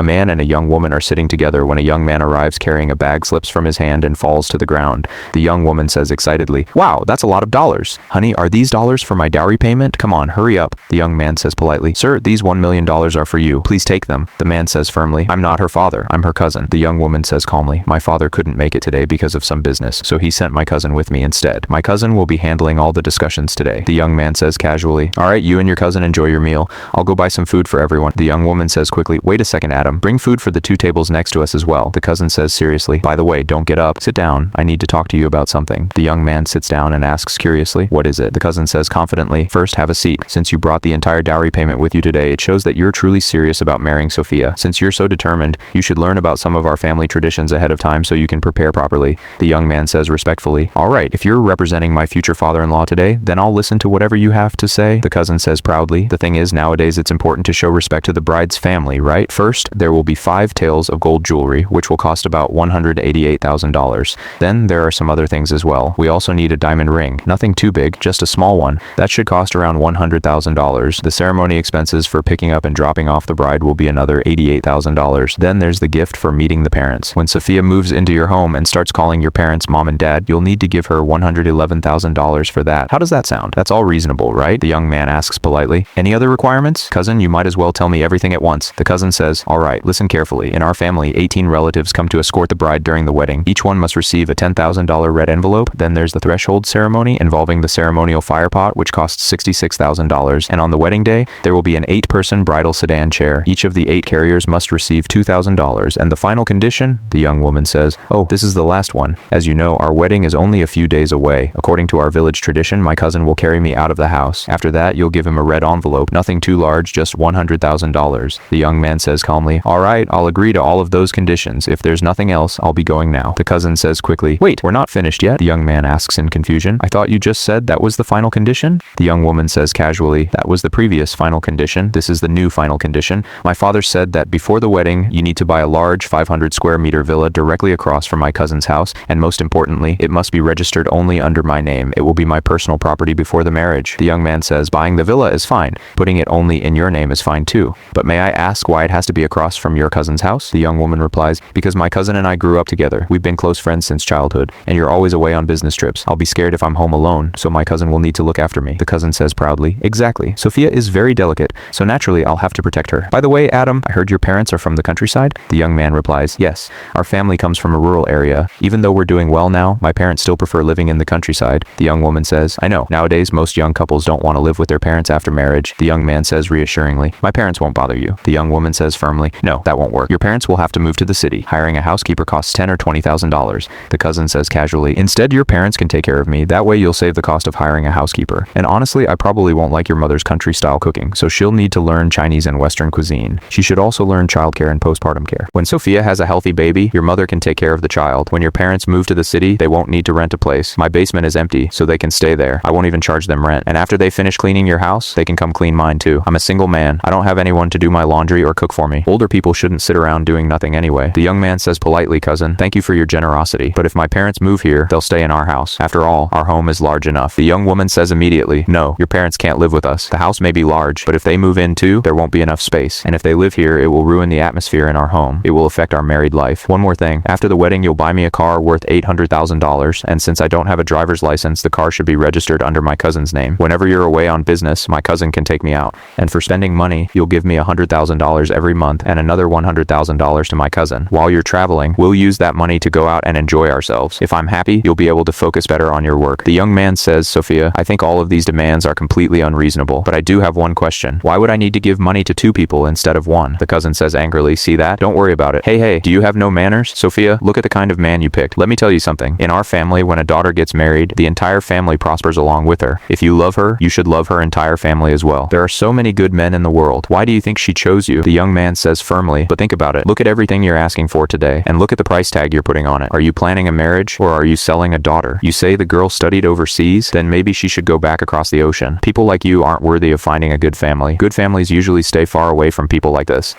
man and a young woman are sitting together when a young man arrives carrying a bag, slips from his hand and falls to the ground. The young woman says excitedly, "Wow, that's a lot of dollars. Honey, are these dollars for my dowry payment? Come on, hurry up." The young man says politely, "Sir, these $1 million are for you. Please take them." The man says firmly, "I'm not her father. I'm her cousin." The young woman says calmly, "My father couldn't make it today because of some business, so he sent my cousin with me instead. My cousin will be handling all the discussions today." The young man says casually, "All right, you and your cousin enjoy your meal. I'll go buy some food for everyone." The young woman says quickly, "Wait a second, Adam. Bring food for the 2 tables next to us as well." The cousin says seriously, "By the way, don't get up. Sit down. I need to talk to you about something." The young man sits down and asks curiously, "What is it?" The cousin says confidently, "First, have a seat. Since you brought the entire dowry payment with you today, it shows that you're truly serious about marrying Sophia. Since you're so determined, you should learn about some of our family traditions ahead of time so you can prepare properly." The young man says respectfully, "All right, if you're representing my future father-in-law today, then I'll listen to whatever you have to say." The cousin says proudly, "The thing is, nowadays it's important to show respect to the bride's family, right? First, there will be 5 tails of gold jewelry, which will cost about $188,000. Then there are some other things as well. We also need a diamond ring. Nothing too big, just a small one. That should cost around $100,000. The ceremony expenses for picking up and dropping off the bride will be another $88,000. Then there's the gift for meeting the parents. When Sophia moves into your home and starts calling your parents mom and dad, you'll need to give her $111,000 for that. How does that sound? That's all reasonable, right?" The young man asks politely. "Any other requirements? Cousin, you might as well tell me everything at once." The cousin says, "All right, listen carefully. In our family, 18 relatives come to escort the bride during the wedding. Each one must receive a $10,000 red envelope. Then there's the threshold ceremony involving the ceremonial fire pot, which costs $66,000. And on the wedding day, there will be an 8-person bridal sedan chair. Each of the 8 carriers must receive $2,000. And the final condition," the young woman says, "Oh, this is the last one. As you know, our wedding is only a few days away. According to our village tradition, my cousin will carry me out of the house. After that, you'll give him a red envelope, nothing too large, just $100,000. The young man says calmly, "All right, I'll agree to all of those conditions. If there's nothing else, I'll be going now." The cousin says quickly, "Wait, we're not finished yet?" The young man asks in confusion. "I thought you just said that was the final condition?" The young woman says casually, "That was the previous final condition. This is the new final condition. My father said that before the wedding, you need to buy a large 500 square meter villa directly across from my cousin's house, and most importantly, it must be registered only under my name. It will be my personal property before the marriage." The young man says, "Buying the villa is fine. Putting it only in your name is fine too. But may I ask why it has to be across from your cousin's house?" The young woman replies, "Because my cousin and I grew up together. We've been close friends since childhood, and you're always away on business trips. I'll be scared if I'm home alone, so my cousin will need to look after me." The cousin says proudly, "Exactly. Sophia is very delicate, so naturally I'll have to protect her. By the way, Adam, I heard your parents are from the countryside?" The young man replies, "Yes. Our family comes from a rural area. Even though we're doing well now, my parents still prefer living in the countryside." The young woman says, "I know. Nowadays, most young couples don't want to live with their parents after marriage." The young man says reassuringly, "My parents won't bother you." The young woman says firmly, "No, that won't work. Your parents will have to move to the city. Hiring a housekeeper costs $10,000 or $20,000. The cousin says casually, "Instead, your parents can take care of me. That way you'll save the cost of hiring a housekeeper. And honestly, I probably won't like your mother's country-style cooking, so she'll need to learn Chinese and Western cuisine. She should also learn childcare and postpartum care. When Sophia has a healthy baby, your mother can take care of the child. When your parents move to the city, they won't need to rent a place. My basement is empty, so they can stay there. I won't even charge them rent. And after they finish cleaning your house, they can come clean mine too. I'm a single man. I don't have anyone to do my laundry or cook for me. Older people shouldn't sit around doing nothing anyway." The young man says politely, "Cousin, thank you for your generosity. But if my parents move here, they'll stay in our house. After all, our home is large enough." The young woman says immediately, "No, your parents can't live with us. The house may be large, but if they move in too, there won't be enough space. And if they live here, it will ruin the atmosphere in our home. It will affect our married life. One more thing. After the wedding, you'll buy me a car worth $800,000, and since I don't have a driver's license, the car should be registered under my cousin's name. Whenever you're away on business, my cousin can take me out. And for spending money, you'll give me $100,000 every month and another $100,000 to my cousin. While you're traveling, we'll use that money to go out and enjoy ourselves. If I'm happy, you'll be able to focus better on your work." The young man says, "Sophia, I think all of these demands are completely unreasonable, but I do have one question. Why would I need to give money to 2 people instead of 1? The cousin says angrily, "See that? Don't worry about it. Hey, do you have no manners? Sophia, look at the kind of man you picked. Let me tell you something. In our family, when a daughter gets married, the entire family prospers along with her. If you love her, you should love her entire family as well. There are so many good men in the world. Why do you think she chose you?" The young man says firmly, "But think about it. Look at everything you're asking for today, and look at the price tag you're putting on it. Are you planning a marriage, or are you selling a daughter? You say the girl studied overseas? Then maybe she should go back across the ocean. People like you aren't worthy of finding a good family. Good families usually stay far away from people like this."